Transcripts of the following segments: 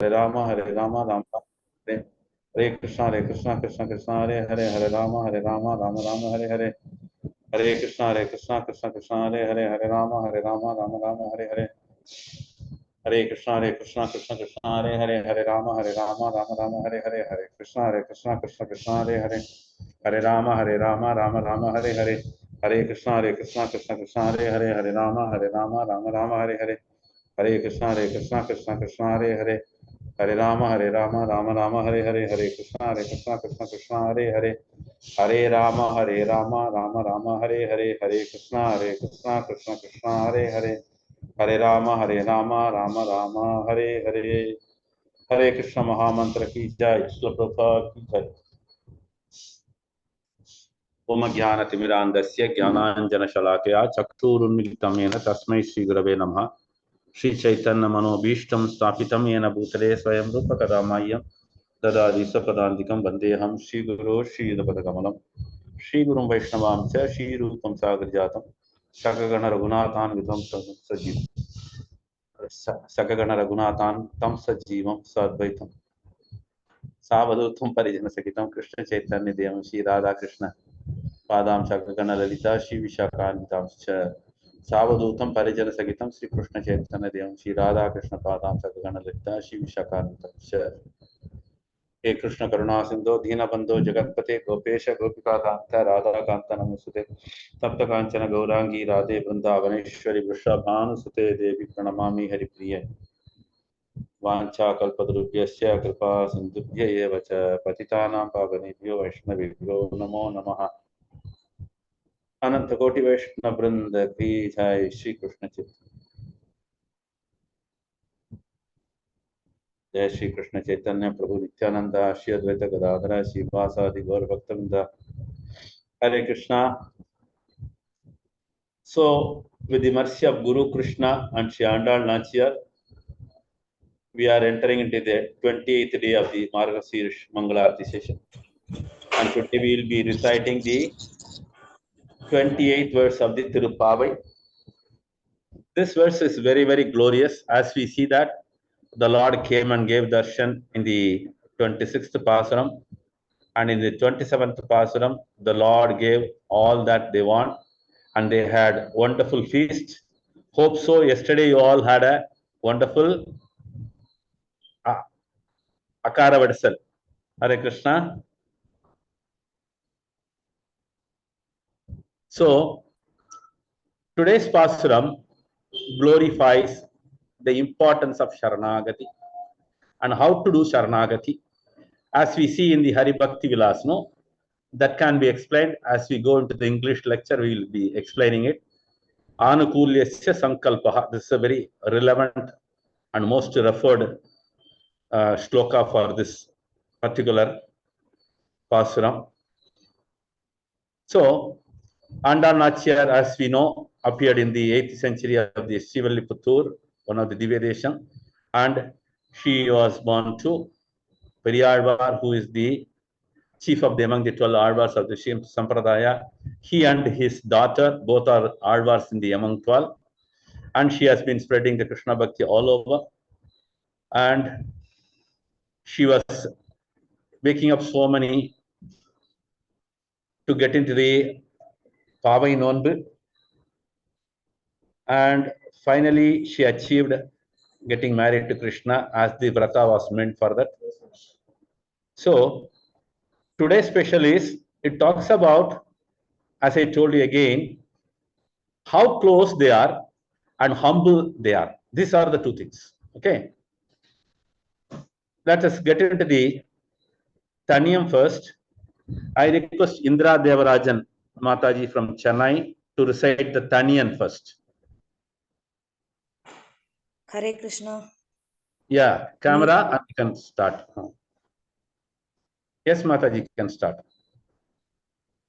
Rama Hare Rama Rama Hare Hare Krishna Krishna Krishna Hare Hare Hare Rama Rama Rama Hare Hare Hare Krishna Krishna Krishna Hare Hare Hare Rama Rama Hare Hare Hare Krishna Krishna Krishna Hare Hare Hare Rama Rama Hare Hare Hare Krishna Krishna Hare Hare Hare Rama Rama Hare Hare Hare Krishna Krishna Hare Hare Hare Rama Hare Hare Hare Krishna Krishna Hare Hare Hare Rama Hare Hare Hare Krishna Hare Hare Hare Rama Hare Hare Hare Krishna Krishna Hare Hare Hare Rama Hare Hare Hare Krishna Mahamantra ki jai, Śrīla Prabhupada ki jai. Om Jnanatimidandasya Jnananjana Shalakaya Chakshurunmilitam Yena Tasmai Śrī Gurave Namah Śrī Chaitanya Manobhishtam Sthapitam Yena Bhutale Swayam Rupa Kadamayyam Dadadi Sapadandikam Vandeham Śrī Guru Śrī Dapadakamalam Śrī Gurum Vaishnavam Cha Śrī Rupam Sagarjatam Sakagana Raghunathan Vidham Sajivam Sakagana Raghunathan Tam Sajivam Sadvaitam Savadutam Parijana Sakitam Krishna Chaitanya Devam Śrī Radha Krishna Padam Sakagana Lalita Śrī Vishakanitam Savadutam Parijana Sakitam Śrī Krishna Chaitanya Devam Śrī Radha Krishna Padam Sakagana Lalita Śrī Vishakanitam He Krishna Karuna Sindhu Dina Bandhu Jagatpate Gopesha Gopika Kanta Radha Kanta Namasute Tapta Kanchana Gaurangi Radhe Vrindavaneshwari Vrishabhanu Sute Devi Pranamami Hari Priya Vancha Kalpadrubhyasya Kripa Sindhubhya Eva Cha Patitanam Pavanebhyo Vaishnavibhyo Namo Namaha Ananta Koti Vaishnava Vrinda Ki Jai Shri Krishna Chaitanya Jai Shri Krishna Chaitanya Prabhu Nityananda Shri Advaita Gadadhara Shri Vasadi Gaur Bhaktavinda Hare Krishna. So, with the mercy of Guru Krishna and Śrī Āndāl Nachiyar, we are entering into the 28th day of the Mārgasirsha Mangalārati session. And today we will be reciting the 28th verse of the Tiruppāvai. This verse is very, very glorious as we see that the Lord came and gave darshan in the 26th Pāsuram, and in the 27th Pāsuram, the Lord gave all that they want, and they had wonderful feast. Hope so. Yesterday you all had a wonderful Akara Vadasal. Hare Krishna. So, today's Pāsuram glorifies the importance of Sharanagati and how to do Sharanagati. As we see in the Hari Bhakti Vilas, no? That can be explained as we go into the English lecture. We will be explaining it. Anukulyasya Sankalpaha. This is a very relevant and most referred shloka for this particular Pāsuram. So, Āndāl Nachiyar, as we know, appeared in the 8th century of the Srivilliputtūr, one of the Divya Desham, and she was born to Periyalvar, who is the chief of among the 12 Alvars of the Sri Sampradaya. He and his daughter, both are Alvars in the among 12, and she has been spreading the Krishna Bhakti all over. And she was waking up so many to get into the Pāvai Nonbu, and finally she achieved getting married to Krishna as the Vrata was meant for that. So today's special is, it talks about, as I told you again, how close they are and humble they are. These are the two things. Okay. Let us get into the Taniyam first. I request Indra Devarajan Mataji from Chennai to recite the Taniyan first. Hare Krishna. Yeah, camera and you can start. Yes, Mataji, you can start.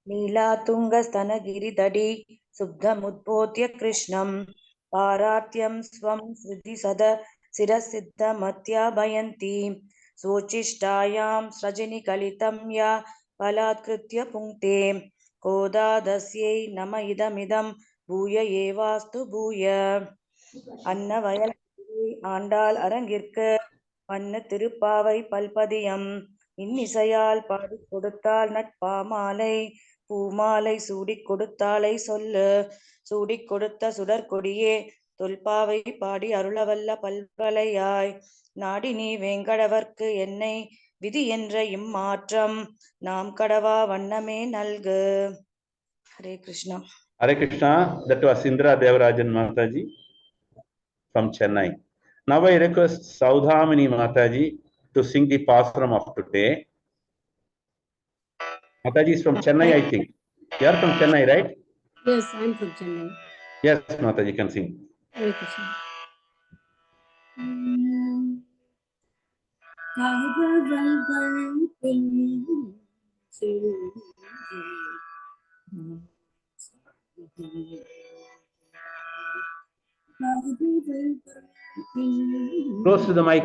Nila Tunga Sthanagiri Subdhamudbodhya Krishnam Paratyam Swam Sridhi Sada Sirasiddha Matya Bhayanti Swochishtayam Srajini Kalitam Ya Palatkritya Punkte Koda Dasyai Nama Idamidam Bhuya Evastu Bhuya Annavayal Āndāl Arangirka பண்ண திருப்பாவை பல்பதியம் இன்னிசையால் பாடிக் கொடுத்தாள் நட்பாமாலை பூமாலை சூடிக் கொடுத்தாளை சொல்லு சூடிக் கொடுத்த சுடற்கொடியே தொல்பாவை பாடி அருளவல்ல பல்வலையாய் நாடி நீ வேங்கடவர்க்கு என்னை விதி என்ற இம்மாற்றம் நாம் கடவா வண்ணமே நல்கு. Hare Krishna. Hare Krishna. That was Indra Devarajan Mataji from Chennai. Now I request Saudhamini Mataji to sing the Pāsuram of today. Mataji is from Chennai, I think. You are from Chennai, right? Yes, I am from Chennai. Yes, Mataji, can sing. Hare Krishna. Close to the mic.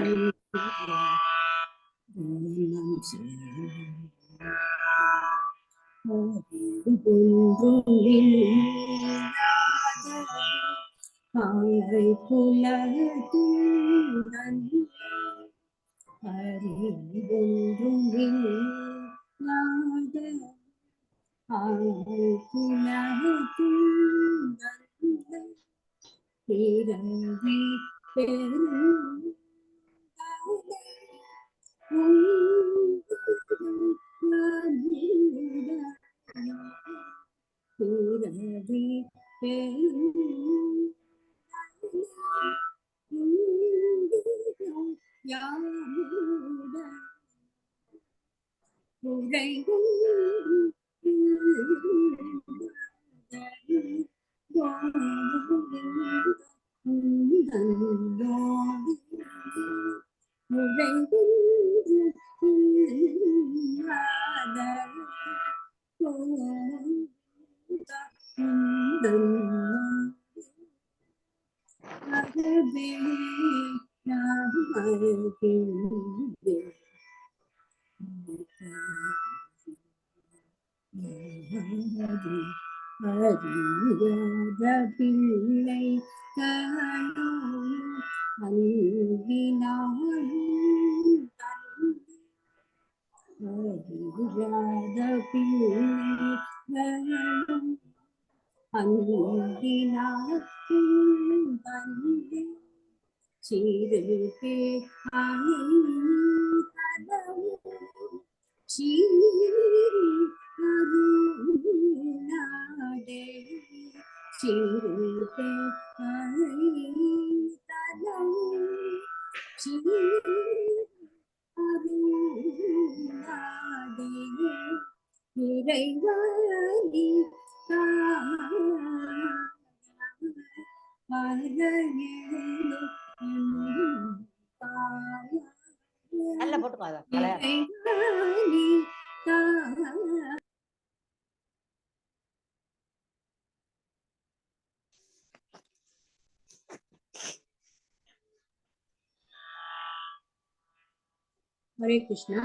Hare Krishna.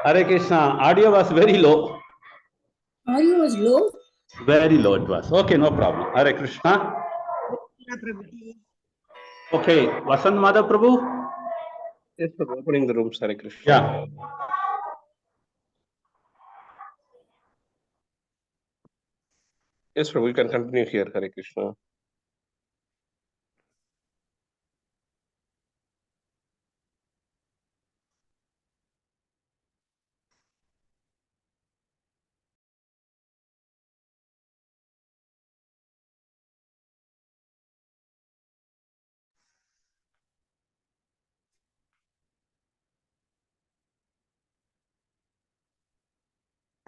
Hare Krishna. Audio was very low. Audio was low? Very low it was. Okay, no problem. Hare Krishna. Okay, Vasant Madhav Prabhu? Yes, for opening the rooms, Hare Krishna. Yeah. Yes, Prabhu, we can continue here, Hare Krishna.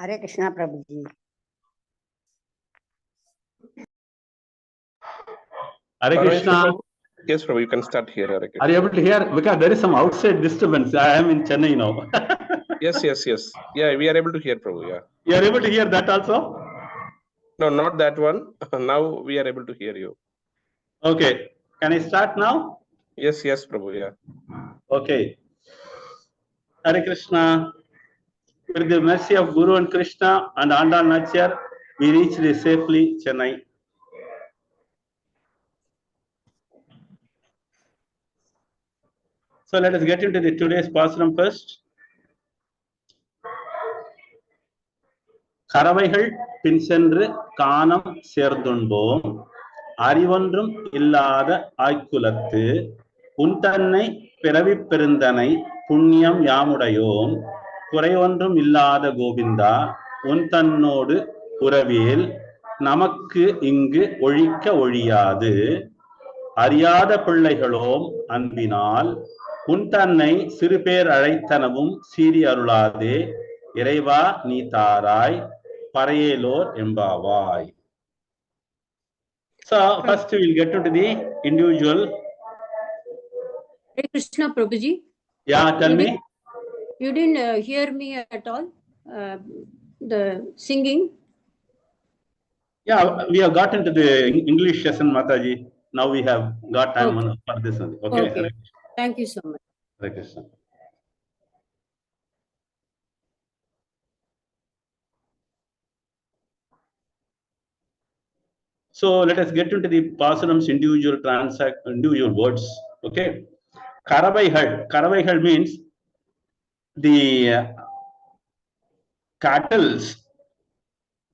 Hare Krishna, Prabhuji. Hare Krishna. Yes, Prabhu, you can start here, Hare Krishna. Are you able to hear? Because there is some outside disturbance. I am in Chennai now. Yes. Yeah, we are able to hear, Prabhu, yeah. You are able to hear that also? No, not that one. Now we are able to hear you. Okay. Can I start now? Yes, Prabhu, yeah. Okay. Hare Krishna. With the mercy of Guru and Krishna and Āndāl Nachiyar, we reached safely Chennai. So let us get into the today's Pāsuram first. கறவைகள் பின் சென்று காணம் சேர்ந்துண்போம் அறிவொன்றும் இல்லாத ஆய்க்குலத்து உன் தன்னை பிறவி பெருந்தனை புண்ணியம் யாமுடையோம் குறையொன்றும் இல்லாத கோவிந்தா உன் தன்னோடு உறவேல் நமக்கு இங்கு ஒழிக்க ஒழியாது அறியாத பிள்ளைகளோம் அன்பினால் உன் தன்னை சிறுபேர் அழைத்தனவும் சீறி அருளாதே இறைவா நீ தாராய் பரையேலோர் எம்பாவாய். So first we will get into the individual. Hare Krishna Prabhuji. Yeah, tell me. You didn't hear me at all. The singing. Yeah, we have got into the English session, Mataji. Now we have got time for this one. Okay. Okay. Thank you so much. Hare Krishna. So let us get into the Pāsuram's individual words. Okay. Karavaigal means the cattle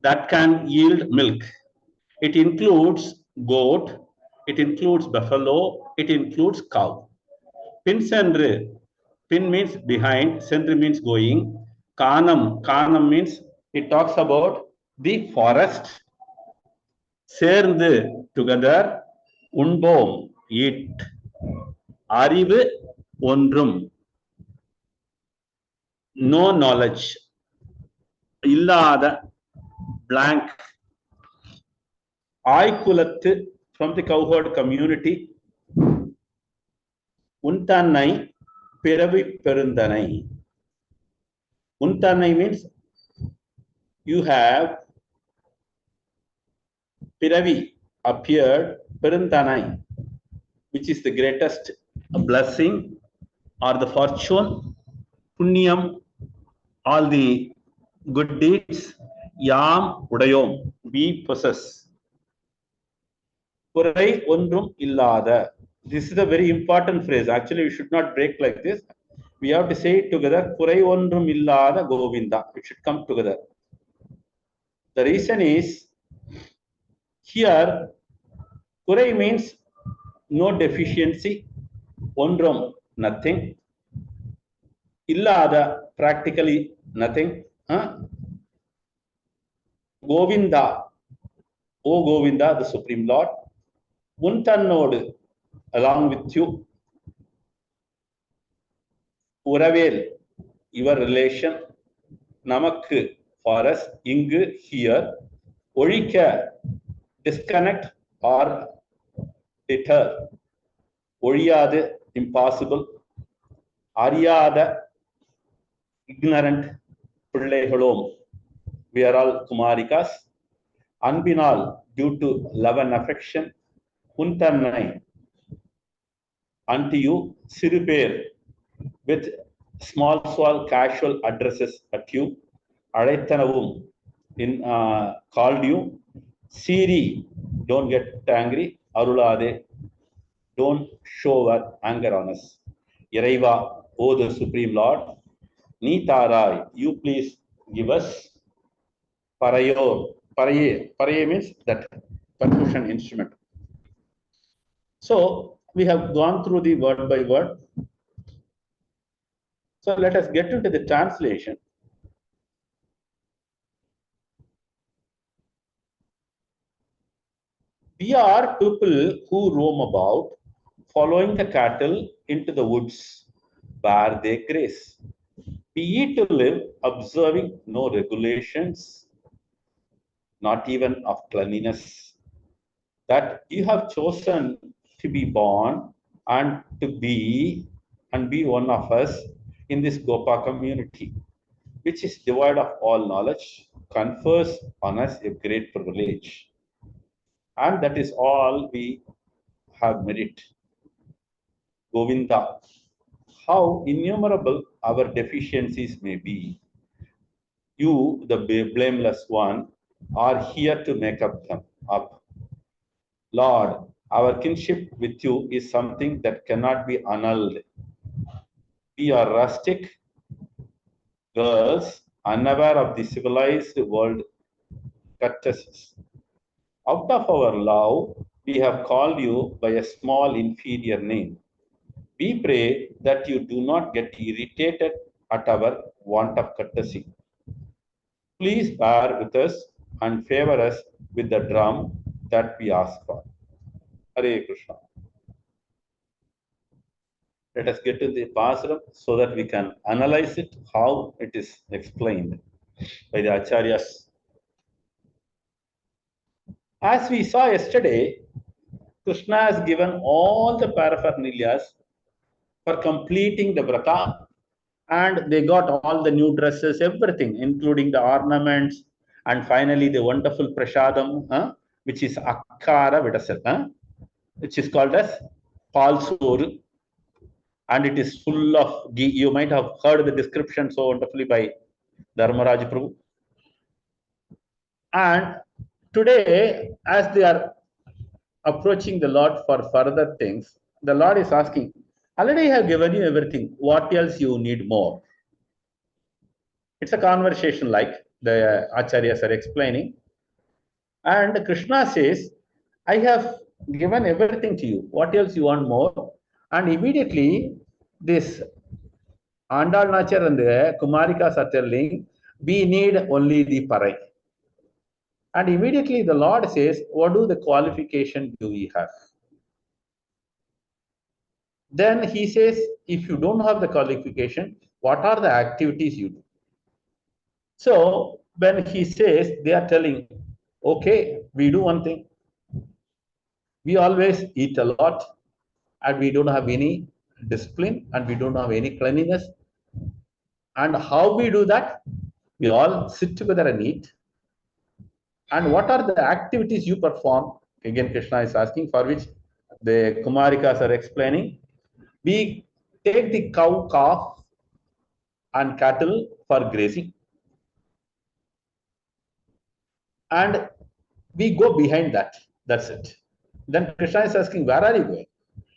that can yield milk. It includes goat, it includes buffalo, it includes cow. Pin sendru, pin means behind, sendru means going. Kanam means it talks about the forest. சேர்ந்து together, உண்போம் eat, அறிவு ஒன்றும் no knowledge, இல்லாத blank, ஆய்குலத்து from the cowherd community, உன் தன்னை பிறவி பெருந்தனை. உன் தன்னை means you have Piravi appeared, Peruntanai, which is the greatest blessing or the fortune, Punyam, all the good deeds, Yam Udayom, we possess. Kurai Ondrum Illada. This is a very important phrase. Actually, we should not break like this. We have to say it together. Kurai Ondrum Illada Govinda. It should come together. The reason is, here, Kurai means no deficiency, Ondrum, nothing, Illada, practically nothing. Govinda, O Govinda, the Supreme Lord, Untannod, along with you, Uravel, your relation, Namakku, for us, Ingu, here, Orika, disconnect or deter. Oriyada, impossible. Ariyada, ignorant. Pillaihalom. We are all Kumarikas. Anbinal, due to love and affection. Untannai, unto you, Sirupir, with small casual addresses at you. Adaitanavum, called you. Siri, don't get angry. Arulade, don't show our anger on us. Iraiva, O the Supreme Lord. Ni Tarai, you please give us. Parayor, Paraye means that percussion instrument. So we have gone through the word by word. So let us get into the translation. We are people who roam about, following the cattle into the woods, where they graze. We eat to live, observing no regulations, not even of cleanliness. That you have chosen to be born and to be one of us in this Gopa community, which is devoid of all knowledge, confers on us a great privilege. And that is all we have merit. Govinda, how innumerable our deficiencies may be, you, the blameless one, are here to make up them up. Lord, our kinship with you is something that cannot be annulled. We are rustic girls, unaware of the civilized world courtesies. Out of our love, we have called you by a small inferior name. We pray that you do not get irritated at our want of courtesy. Please bear with us and favor us with the drum that we ask for. Hare Krishna. Let us get to the Pāsuram so that we can analyze it, how it is explained by the Acharyas. As we saw yesterday, Krishna has given all the paraphernalias for completing the vrata, and they got all the new dresses, everything, including the ornaments, and finally the wonderful prasadam, which is akkara vidasal, which is called as palsoru, and it is full of ghee. You might have heard the description so wonderfully by Dharmaraj Prabhu. And today, as they are approaching the Lord for further things, the Lord is asking, already I have given you everything. What else you need more? It's a conversation like the Acharyas are explaining. And Krishna says, I have given everything to you. What else you want more? And immediately, this Āndāl Nachar and the Kumarikas are telling, we need only the Parai. And immediately the Lord says, what do the qualification do we have? Then he says, if you don't have the qualification, what are the activities you do? So when he says, they are telling, okay, we do one thing. We always eat a lot and we don't have any discipline and we don't have any cleanliness. And how we do that? We all sit together and eat. And what are the activities you perform? Again, Krishna is asking, for which the Kumarikas are explaining. We take the cow, calf, and cattle for grazing. And we go behind that. That's it. Then Krishna is asking, where are you going?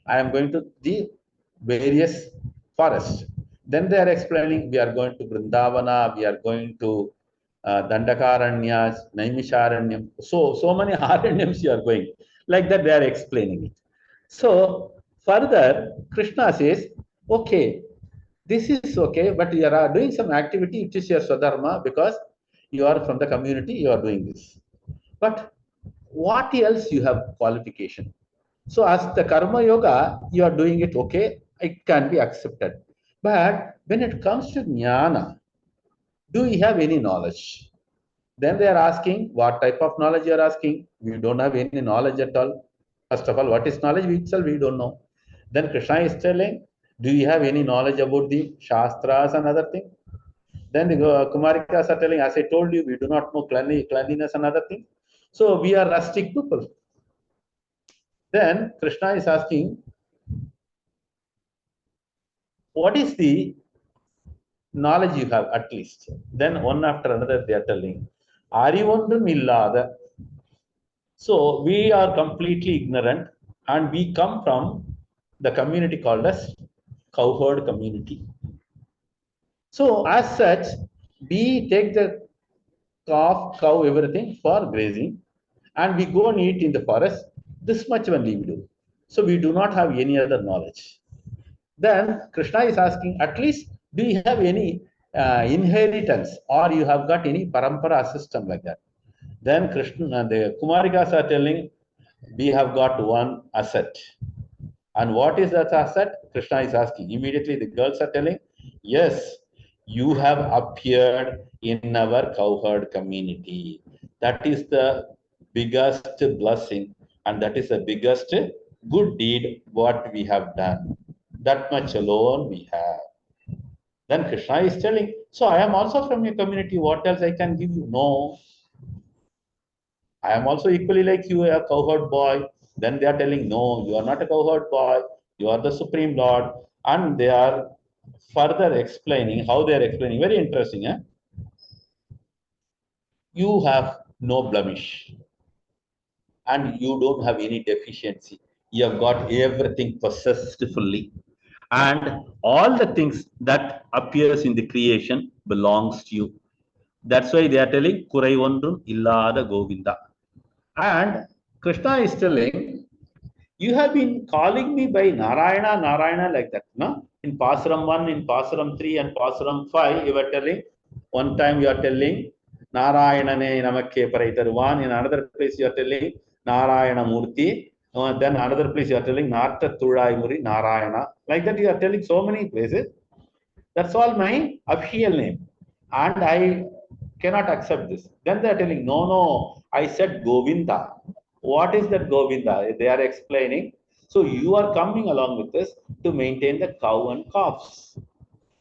I am going to the various forests. Then they are explaining, we are going to Vrindavana, we are going to Dandakaranyas, Naimisharanyam. So many Aranyams you are going. Like that, they are explaining it. So further, Krishna says, okay, this is okay, but you are doing some activity, it is your Swadharma, because you are from the community, you are doing this. But what else you have qualification? So as the Karma Yoga, you are doing it okay, it can be accepted. But when it comes to Jnana, do you have any knowledge? Then they are asking, what type of knowledge you are asking? We don't have any knowledge at all. First of all, what is knowledge? We itself, we don't know. Then Krishna is telling, do you have any knowledge about the Shastras and other things? Then the Kumarikas are telling, as I told you, we do not know cleanliness and other things. So we are rustic people. Then Krishna is asking, what is the knowledge you have at least? Then one after another they are telling, Arivondum illada. So we are completely ignorant and we come from the community called as cowherd community. So as such, we take the calf, cow, everything for grazing and we go and eat in the forest. This much only we do. So we do not have any other knowledge. Then Krishna is asking, at least do you have any inheritance or you have got any parampara system like that? Then Krishna, the Kumarikas are telling, we have got one asset. And what is that asset? Krishna is asking. Immediately the girls are telling, yes, you have appeared in our cowherd community. That is the biggest blessing and that is the biggest good deed what we have done. That much alone we have. Then Krishna is telling, so I am also from your community. What else I can give you? No. I am also equally like you, a cowherd boy. Then they are telling, no, you are not a cowherd boy. You are the Supreme Lord. And they are further explaining how they are explaining. Very interesting. Eh? You have no blemish. And you don't have any deficiency. You have got everything possessed fully. And all the things that appears in the creation belongs to you. That's why they are telling Kurai Ondrum Illada Govinda. And Krishna is telling, you have been calling me by Narayana, Narayana like that. No? In Pāsuram 1, in Pāsuram 3, and Pāsuram 5, you were telling, one time you are telling, Narayana ne namakke paraitaruvan. In another place you are telling, Narayana Murti. Then another place you are telling, Narta Tulai Muri Narayana. Like that you are telling so many places. That's all my official name. And I cannot accept this. Then they are telling, no, no, I said Govinda. What is that Govinda? They are explaining. So you are coming along with us to maintain the cow and calves.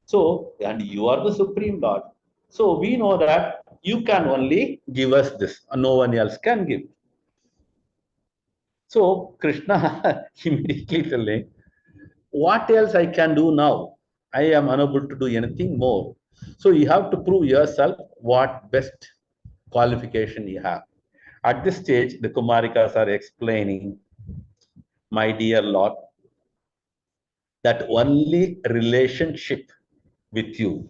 So, and you are the Supreme Lord. So we know that you can only give us this, and no one else can give. So Krishna immediately telling, what else I can do now? I am unable to do anything more. So you have to prove yourself what best qualification you have. At this stage, the Kumarikas are explaining, my dear Lord, that only relationship with you,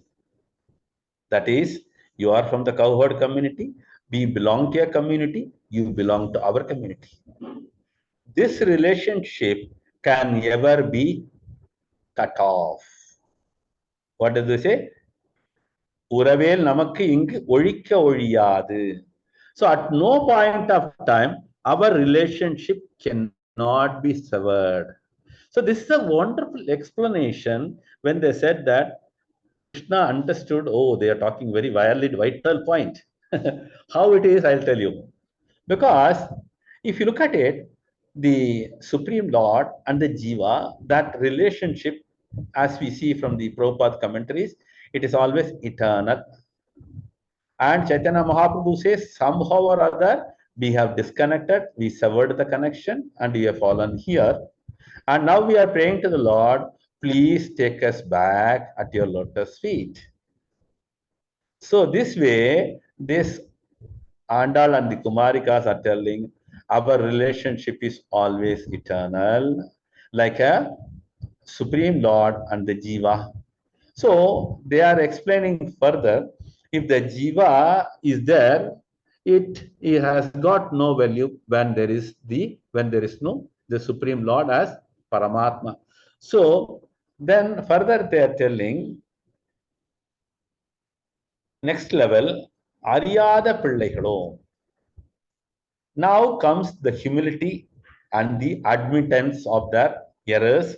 that is, you are from the cowherd community, we belong to a community, you belong to our community. This relationship can never be cut off. What does they say? Uravel namakku ingu olika oliyadu. So at no point of time, our relationship cannot be severed. So this is a wonderful explanation when they said that Krishna understood, oh, they are talking very vital point. How it is, I'll tell you. Because if you look at it, the Supreme Lord and the Jiva, that relationship, as we see from the Prabhupada commentaries, it is always eternal. And Chaitanya Mahaprabhu says, somehow or other, we have disconnected, we severed the connection, and we have fallen here. And now we are praying to the Lord, please take us back at your lotus feet. So this way, this Āndāl and the Kumarikas are telling, our relationship is always eternal, like a Supreme Lord and the Jiva. So they are explaining further, if the Jiva is there, it has got no value when there is no the Supreme Lord as Paramatma. So then further they are telling, next level, Ariyada Pillaigalum. Now comes the humility and the admittance of their errors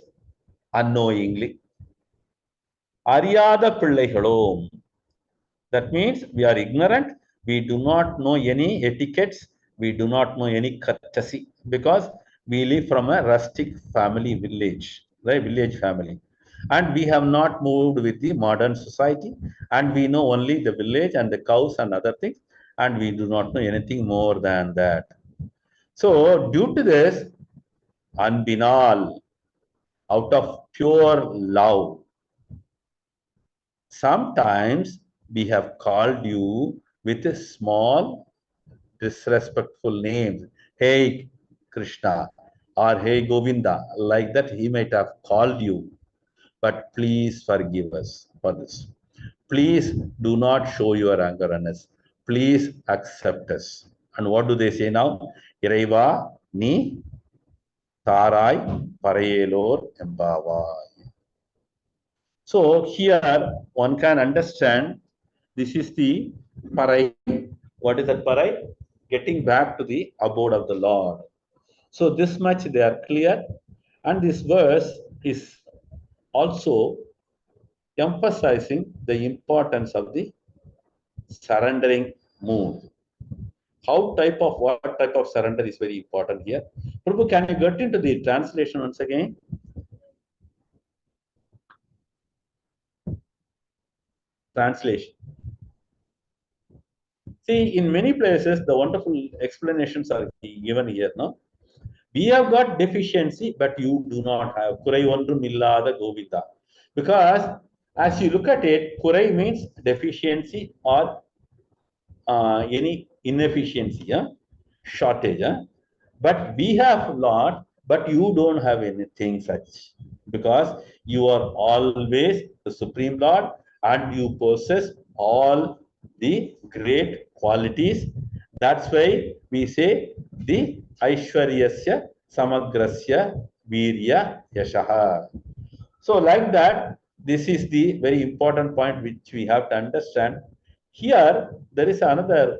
unknowingly. Ariyada Pillaigalum. That means we are ignorant, we do not know any etiquettes, we do not know any courtesy, because we live from a rustic family village, right? Village family. And we have not moved with the modern society, and we know only the village and the cows and other things, and we do not know anything more than that. So due to this, Anbinal, out of pure love, sometimes we have called you with a small disrespectful names. Hey Krishna or hey Govinda, like that he might have called you. But please forgive us for this. Please do not show your anger on us. Please accept us. And what do they say now? Iraiva ni tarai parayelor embavai. So here one can understand, this is the parai. What is that parai? Getting back to the abode of the Lord. So this much they are clear. And this verse is also emphasizing the importance of the surrendering mood. What type of surrender is very important here. Prabhu, can you get into the translation once again? Translation. See, in many places, the wonderful explanations are given here. No, we have got deficiency, but you do not have. Kurai ondrum illada Govinda. Because as you look at it, kurai means deficiency or any inefficiency, shortage. But we have Lord, but you don't have anything such. because you are always the Supreme Lord and you possess all the great qualities. That's why we say the Aishwaryasya Samagrasya Virya Yashaha. So like that, this is the very important point which we have to understand. Here, there is another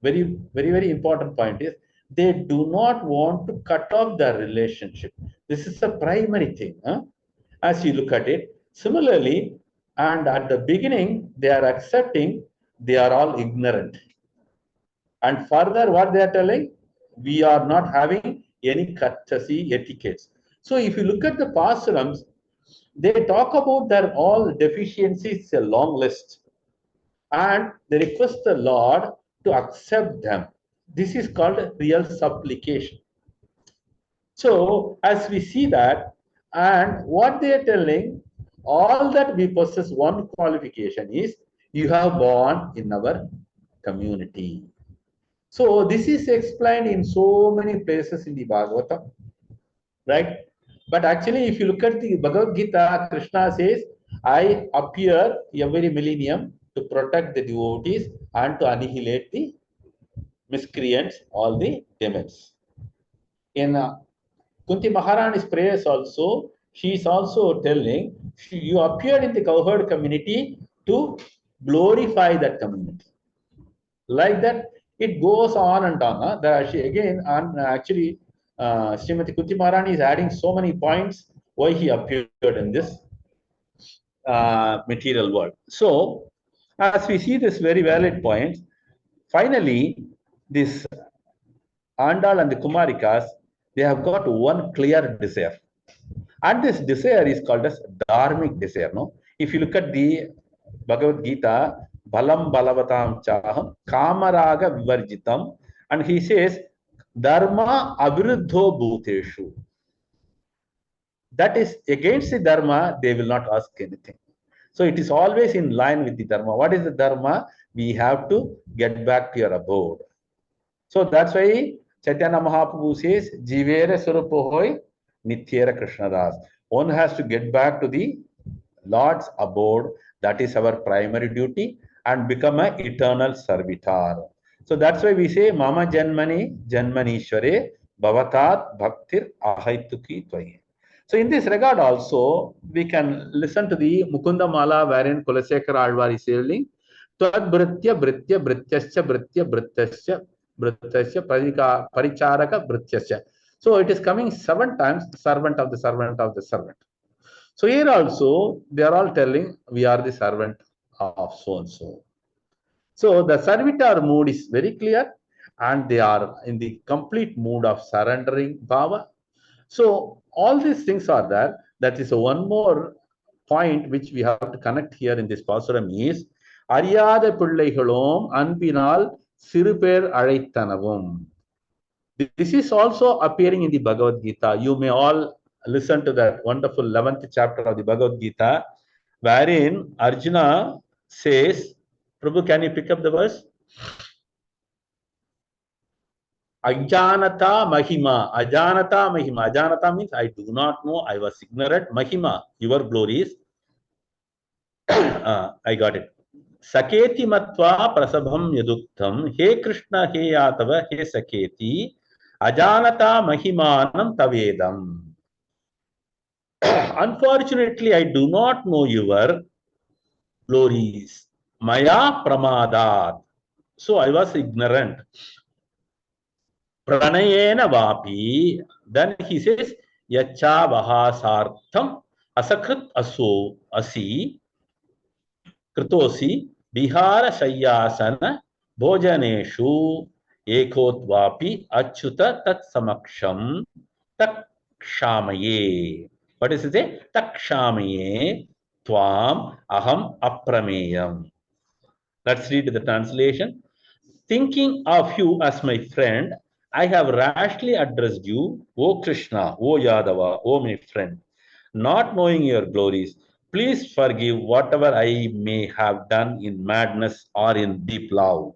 very important point is they do not want to cut off their relationship. This is the primary thing, as you look at it. Similarly, and at the beginning, they are accepting they are all ignorant. And further, what they are telling, we are not having any courtesy etiquettes. So if you look at the Pasurams, they talk about their all deficiencies, a long list, and they request the Lord to accept them. This is called real supplication. So as we see that, and what they are telling, all that we possess one qualification is you have born in our community. So this is explained in so many places in the Bhagavatam, right? But actually, if you look at the Bhagavad Gita, Krishna says, I appear every millennium to protect the devotees and to annihilate the miscreants, all the demons. In Kunti Maharani's prayers also, she is also telling, you appeared in the cowherd community to glorify that community. Like that, it goes on and on. She again, actually, Srimati Kunti Maharani is adding so many points why he appeared in this material world. So, as we see this very valid points, finally, this Āndāl and the Kumarikas, they have got one clear desire. And this desire is called as dharmic desire. No? If you look at the Bhagavad Gita, Balam Balavatam Chaham, Kamaraga Vivarjitam, and he says, Dharma Aviruddho Bhuteshu. That is against the Dharma, they will not ask anything. So it is always in line with the Dharma. What is the Dharma? We have to get back to your abode. So that's why Chaitanya Mahaprabhu says, Jivere Surupohoi Nityera Krishnadas. One has to get back to the Lord's abode. That is our primary duty and become an eternal servitor. So that's why we say, Mama Janmani Janmanishware Bhavatat Bhaktir Ahaituki Tvaye. So in this regard also, we can listen to the Mukunda Mala wherein Kulasekara Alvar is saying, Tad Britya Britya Brityasya Britya Brityasya Brityasya Paricharaka Brityasya. So it is coming 7 times, servant of the servant of the servant. So here also, they are all telling, we are the servant of so-and-so. So the servitor mood is very clear and they are in the complete mood of surrendering bhava. So all these things are there. That is one more point which we have to connect here in this Pāsuram is, Ariyada Pillaigalom Anbinal Sirupir Alaithanavum. This is also appearing in the Bhagavad Gita. You may all listen to that wonderful 11th chapter of the Bhagavad Gita, wherein Arjuna says, Prabhu, can you pick up the verse? Ajanata Mahima. Ajanata Mahima. Ajanata means I do not know, I was ignorant. Mahima, your glories. I got it. Saketi Matva Prasabham Yaduktam. He Krishna, He Yatava, He Saketi. Ajanata Mahimanam Tavedam. Unfortunately, I do not know your glories. Maya Pramadat. So I was ignorant. Pranayena Vapi. Then he says, Yacha Vahasartham Asakrit Aso Asi Kritosi Bihara Shayyasana Bhojaneshu Ekotvapi Achyuta Tat Samaksham Takshamaye. What does it say? Takshamaye Tvam Aham Aprameyam. Let's read the translation. Thinking of you as my friend, I have rashly addressed you, O Krishna, O Yadava, O my friend. Not knowing your glories, please forgive whatever I may have done in madness or in deep love.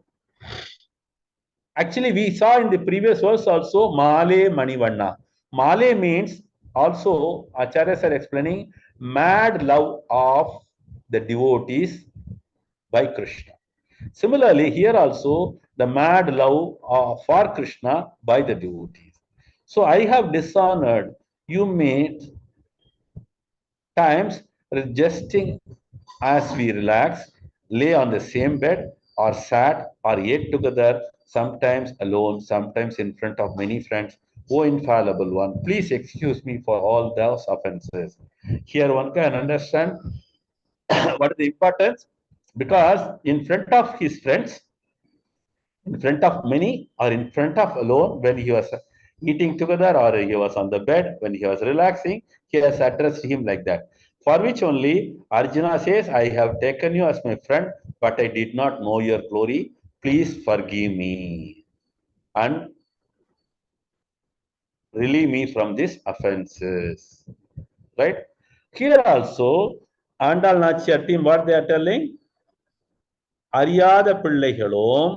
Actually, we saw in the previous verse also, Male Manivanna. Male means also Acharyas are explaining mad love of the devotees by Krishna. Similarly, here also the mad love for Krishna by the devotees. So I have dishonored you made times resting as we relax, lay on the same bed, or sat or ate together, sometimes alone, sometimes in front of many friends. O infallible one, please excuse me for all those offenses. Here one can understand what is the importance, because in front of his friends, in front of many, or in front of alone, when he was eating together or he was on the bed, when he was relaxing, he has addressed him like that. For which only Arjuna says, I have taken you as my friend, but I did not know your glory. Please forgive me and relieve me from these offenses. Right? Here also, Āndāl Nachiyar team, what they are telling? அறியாத பிள்ளைகளும்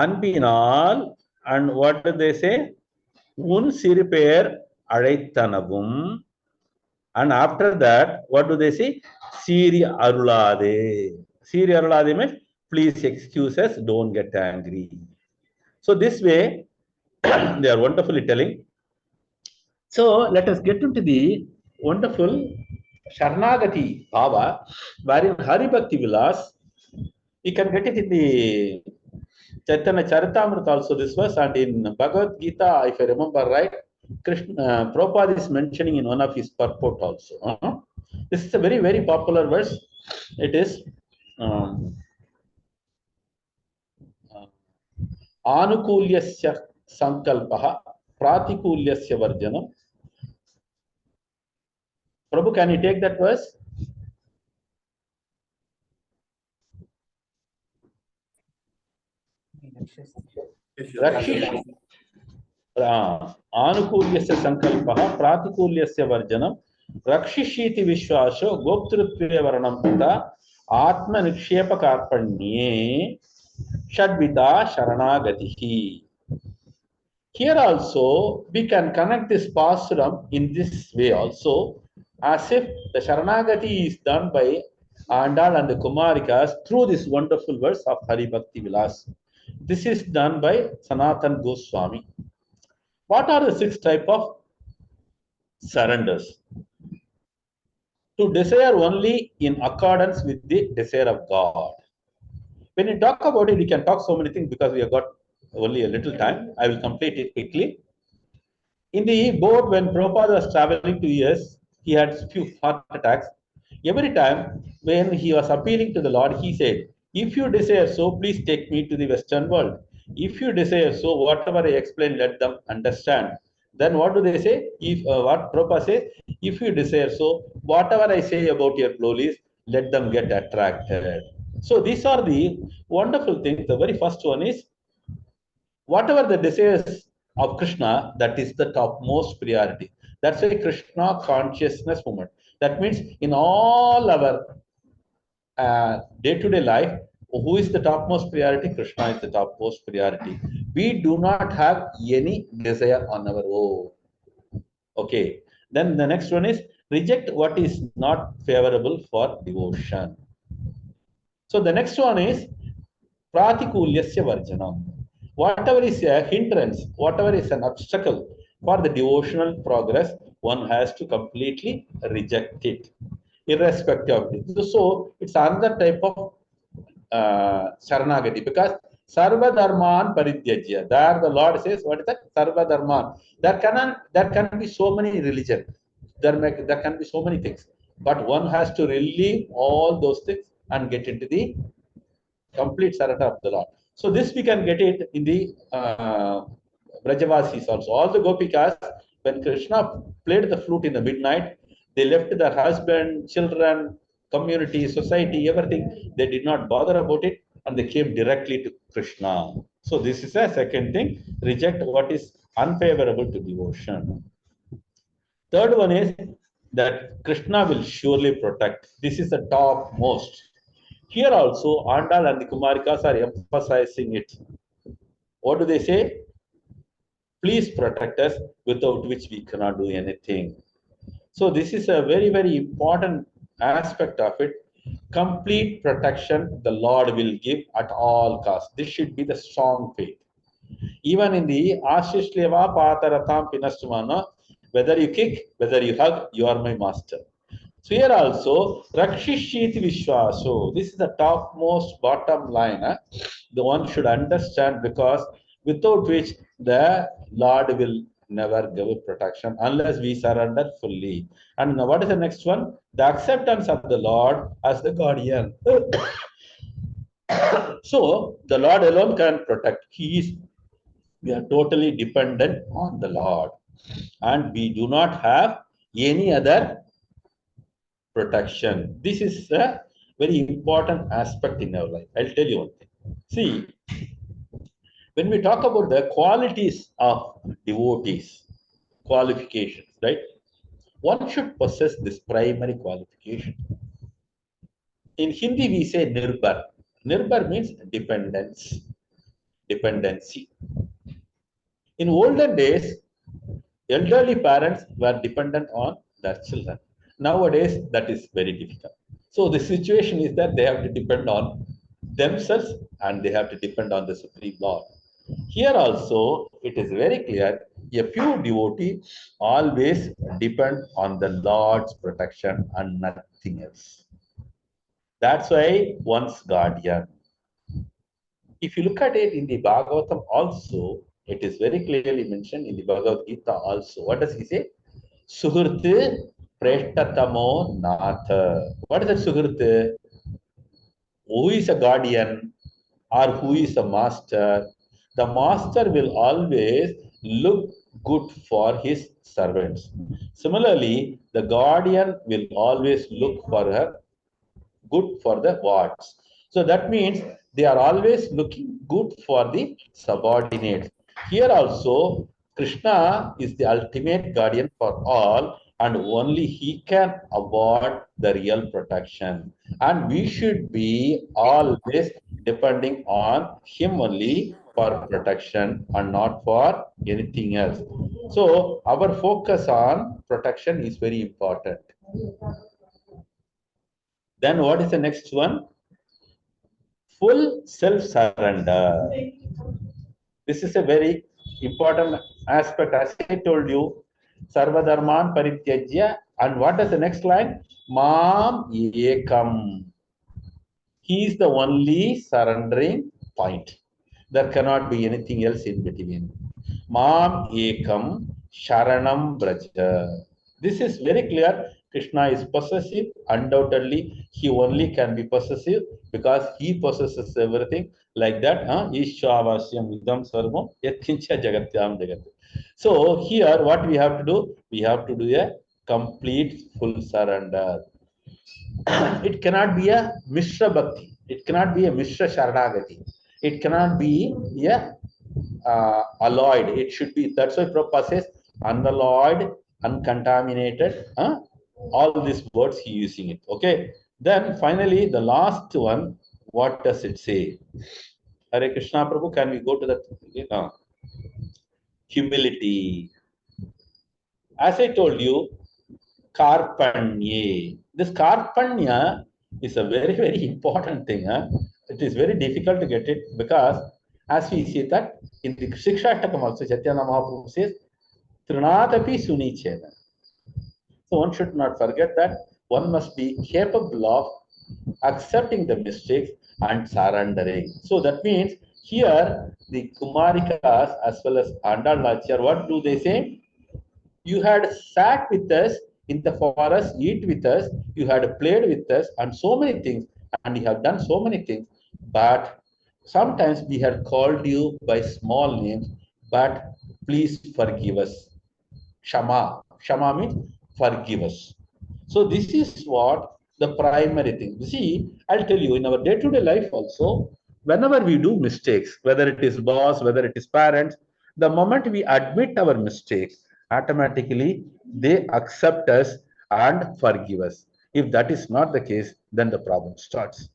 அன்பினால், and what do they say? உன் சிறு பேர் அழைத்தனவும், and after that what do they say? சீரி அருளாதே. சீரி அருளாதே means please excuse us, don't get angry. So this way they are wonderfully telling. So let us get into the wonderful Sharnagati Bhava, wherein Hari Bhakti Vilas, you can get it in the Chaitanya Charitamrita also this verse, and in Bhagavad Gita, if I remember right, Krishna Prabhupada is mentioning in one of his purport also. This is a very, very popular verse. It is Anukulyasya Sankalpaha Pratikulyasya Varjanam. Prabhu, can you take that verse? Rakshish. Anukulyasya Sankalpaha Pratikulyasya Varjanam Rakshishiti Vishwasho Goptrutve Varanam Pita Atma Nikshepa Karpanye Shadvita Sharanagatihi. Here also we can connect this Pāsuram in this way also, as if the Sharanagati is done by Āndāl and the Kumarikas through this wonderful verse of Hari Bhakti Vilas. This is done by Sanatan Goswami. What are the 6 types of surrenders? To desire only in accordance with the desire of God. When you talk about it, we can talk so many things because we have got only a little time. I will complete it quickly. In the boat, when Prabhupada was traveling to US, he had a few heart attacks. Every time when he was appealing to the Lord, he said, if you desire so, please take me to the Western world. If you desire so, whatever I explain, let them understand. Then what do they say? If what Prabhupada says, if you desire so, whatever I say about your glories, let them get attracted. So these are the wonderful things. The very first one is, whatever the desires of Krishna, that is the topmost priority. That's why Krishna consciousness movement. That means in all our day-to-day life, who is the topmost priority? Krishna is the topmost priority. We do not have any desire on our own. Okay. Then the next one is reject what is not favorable for devotion. So the next one is Pratikulyasya Varjanam. Whatever is a hindrance, whatever is an obstacle for the devotional progress, one has to completely reject it, irrespective of it. So it's another type of Sharanagati, because Sarva Dharman Parityajya. There the Lord says, what is that? Sarva Dharman. There can be so many religions. There can be so many things. But one has to relieve all those things and get into the complete surrender of the Lord. So this we can get it in the Brajavasis also. All the Gopikas, when Krishna played the flute in the midnight, they left their husband, children, community, society, everything. They did not bother about it, and they came directly to Krishna. So this is a second thing. Reject what is unfavorable to devotion. Third one is that Krishna will surely protect. This is the topmost. Here also, Āndāl and the Kumarikas are emphasizing it. What do they say? Please protect us, without which we cannot do anything. So this is a very, very important aspect of it. Complete protection the Lord will give at all costs. This should be the strong faith. Even in the Ashishleva Pataratam Pinastumana, whether you kick, whether you hug, you are my master. So here also, Rakshishiti Vishwaso. This is the topmost bottom line. The one should understand, because without which the Lord will never give protection unless we surrender fully. And now what is the next one? The acceptance of the Lord as the guardian. So the Lord alone can protect. We are totally dependent on the Lord, and we do not have any other protection. This is a very important aspect in our life. I'll tell you one thing. See, when we talk about the qualities of devotees, qualifications, right? One should possess this primary qualification. In Hindi, we say nirbhar. Nirbhar means dependence, dependency. In olden days, elderly parents were dependent on their children. Nowadays, that is very difficult. So the situation is that they have to depend on themselves and they have to depend on the Supreme Lord. Here also, it is very clear, a pure devotee always depend on the Lord's protection and nothing else. That's why one's guardian. If you look at it in the Bhagavatam also, it is very clearly mentioned in the Bhagavad Gita also. What does he say? Suhurti Preshtatamo Natha. What is that Suhurti? Who is a guardian or who is a master? The master will always look good for his servants. Similarly, the guardian will always look for her good for the wards. So that means they are always looking good for the subordinates. Here also, Krishna is the ultimate guardian for all, and only he can award the real protection. And we should be always depending on him only for protection and not for anything else. So our focus on protection is very important. Then what is the next one? Full self-surrender. This is a very important aspect. As I told you, Sarva Dharman Parityajya. And what is the next line? Mam Ekam. He is the only surrendering point. There cannot be anything else in between. Mam Ekam Sharanam Braja. This is very clear. Krishna is possessive. Undoubtedly, he only can be possessive because he possesses everything. Like that, Ishwavasyam Vidam Sarvam Yatkincha Jagatyam Jagat. So here, what we have to do? We have to do a complete full surrender. It cannot be a Mishra Bhakti. It cannot be a Mishra Sharanagati. It cannot be a alloyed. It should be. That's why Prabhupada says unalloyed, uncontaminated. All these words he using it. Okay. Then finally, the last one. What does it say? Hare Krishna, Prabhu. Can we go to the humility? As I told you, Karpanye. This Karpanya is a very, very important thing. It is very difficult to get it because as we see that in the Shikshatakam also, Chaitanya Mahaprabhu says, Trinatapi Sunichena. So one should not forget that one must be capable of accepting the mistakes and surrendering. So that means here the Kumarikas as well as Āndāl Nachiyar, what do they say? You had sat with us in the forest, eat with us, you had played with us, and so many things, and you have done so many things, but sometimes we had called you by small names, but please forgive us. Shama. Shama means forgive us. So this is what the primary thing. You see, I'll tell you, in our day-to-day life also, whenever we do mistakes, whether it is boss, whether it is parents, the moment we admit our mistakes, automatically they accept us and forgive us. If that is not the case, then the problem starts.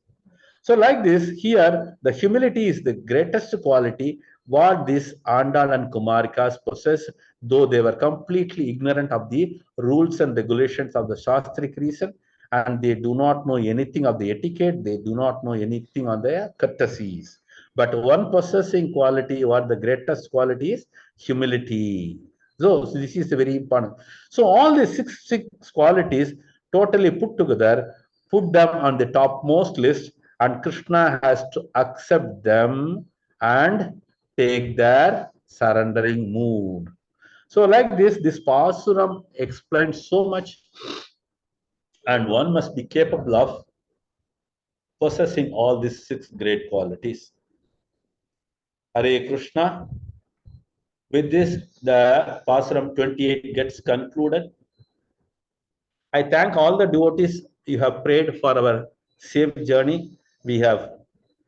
So like this, here, the humility is the greatest quality what these Āndāl and Kumarikas possess, though they were completely ignorant of the rules and regulations of the Shastric reason, and they do not know anything of the etiquette, they do not know anything on the courtesies. But one possessing quality, what the greatest quality is humility. So this is very important. So all the six qualities totally put together, put them on the topmost list, and Krishna has to accept them and take their surrendering mood. So like this Pāsuram explains so much, and one must be capable of possessing all these six great qualities. Hare Krishna. With this, the Pāsuram 28 gets concluded. I thank all the devotees you have prayed for our safe journey. We have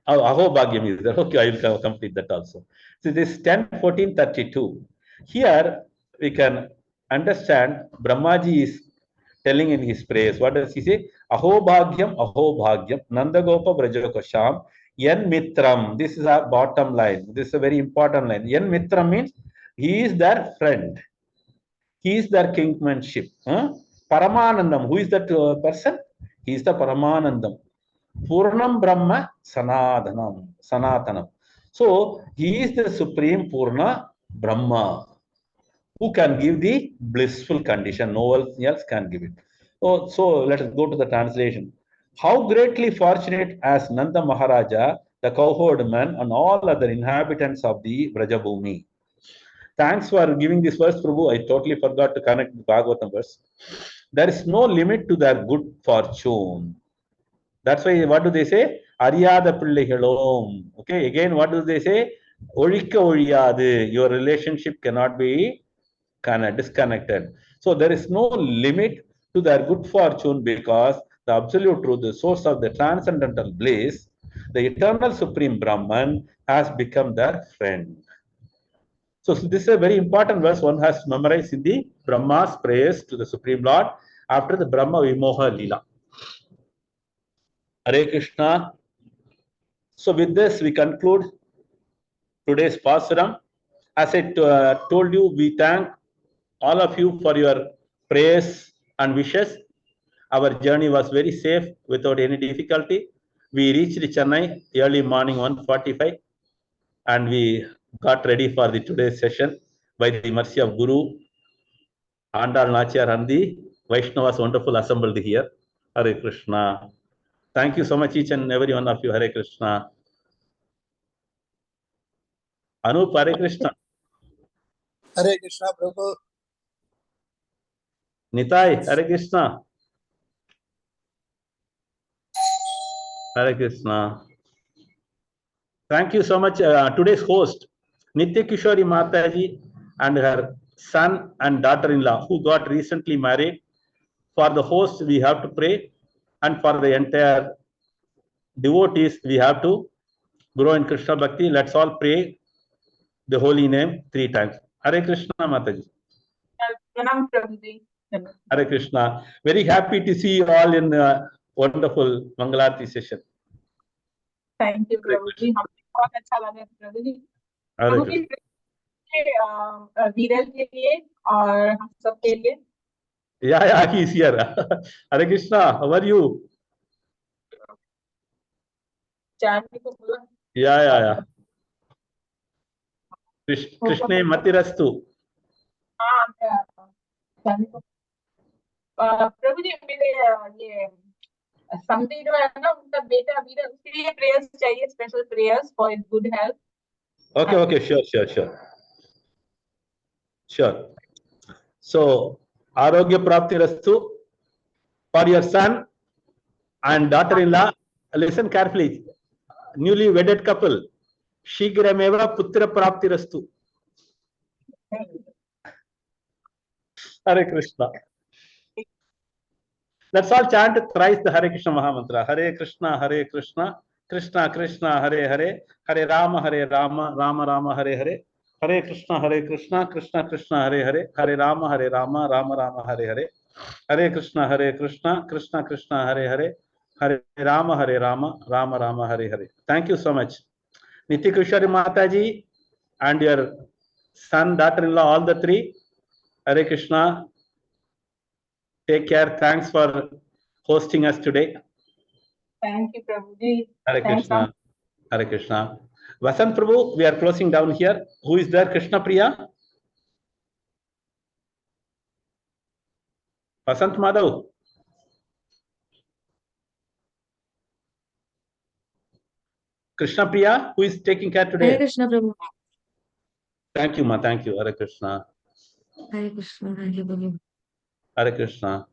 Aho Bhagyam is there. Okay, I will complete that also. So this 10:14:32. Here we can understand Brahmaji is telling in his prayers. What does he say? Aho Bhagyam, Nandagopa Brajakosham, Yen Mitram. This is our bottom line. This is a very important line. Yen Mitram means he is their friend. He is their kingmanship. Paramanandam. Who is that person? He is the Paramanandam. Purnam Brahma Sanatanam. So he is the supreme Purna Brahma, who can give the blissful condition. No one else can give it. So let us go to the translation. How greatly fortunate as Nanda Maharaja, the cowherd man, and all other inhabitants of the Brajabhumi. Thanks for giving this verse, Prabhu. I totally forgot to connect the Bhagavatam verse. There is no limit to their good fortune. That's why, what do they say? Ariyada Pillaigalom. Okay, again, what do they say? Olika Oliyadu. Your relationship cannot be disconnected. So there is no limit to their good fortune, because the absolute truth, the source of the transcendental bliss, the eternal supreme Brahman, has become their friend. So this is a very important verse one has to memorize in the Brahma's prayers to the Supreme Lord after the Brahma Vimoha Leela. Hare Krishna. So with this we conclude today's Pāsuram. As I told you, we thank all of you for your prayers and wishes. Our journey was very safe without any difficulty. We reached Chennai early morning 1:45, and we got ready for the today's session by the mercy of Guru, Āndāl Nachiyar and the Vaishnavas wonderful assembled here. Hare Krishna. Thank you so much, each and every one of you. Hare Krishna. Anup, Hare Krishna. Hare Krishna, Prabhu. Nitai, Hare Krishna. Hare Krishna. Thank you so much. Today's host, Nitya Kishori Mtaji, and her son and daughter-in-law, who got recently married. For the host, we have to pray, and for the entire devotees, we have to grow in Krishna Bhakti. Let's all pray the holy name 3 times. Hare Krishna, Mataji. Hare Krishna. Very happy to see you all in a wonderful Mangalārati session. Thank you, Prabhuji. बहुत अच्छा लगा प्रभुजी। प्रभुजी वीरल के लिए और हम सब के लिए। Yeah, he is here. Hare Krishna, how are you? Janvi को बोला। Yeah. Krishna Matirastu. हाँ, जानवी को। प्रभुजी मेरे ये समझी जो है ना उनका बेटा वीरल, उसके लिए प्रेयर्स चाहिए, special prayers for his good health. Okay, sure. So, Arogya Prapti Rastu for your son and daughter-in-law. Listen carefully. Newly wedded couple. Shigrameva Putra Prapti Rastu. Hare Krishna. Let's all chant thrice the Hare Krishna Mahamantra. Hare Krishna, Krishna Krishna, Hare Hare, Hare Rama, Rama Rama, Hare Hare. Hare Krishna, Krishna Krishna, Hare Hare, Hare Rama, Rama Rama, Hare Hare. Hare Krishna, Krishna Krishna, Hare Hare, Hare Rama, Rama Rama, Hare Hare. Thank you so much. Nitya Kishori Mtaji, and your son, daughter-in-law, all the three. Hare Krishna. Take care. Thanks for hosting us today. Thank you, Prabhuji. Hare Thanks, Krishna. Hare Krishna. Vasant Prabhu, we are closing down here. Who is there? Krishna Priya? Vasant Madhav? Krishna Priya, who is taking care today? Hare Krishna Prabhu. Thank you, ma. Thank you. Hare Krishna. Hare Krishna. Thank you, Prabhu. Hare Krishna.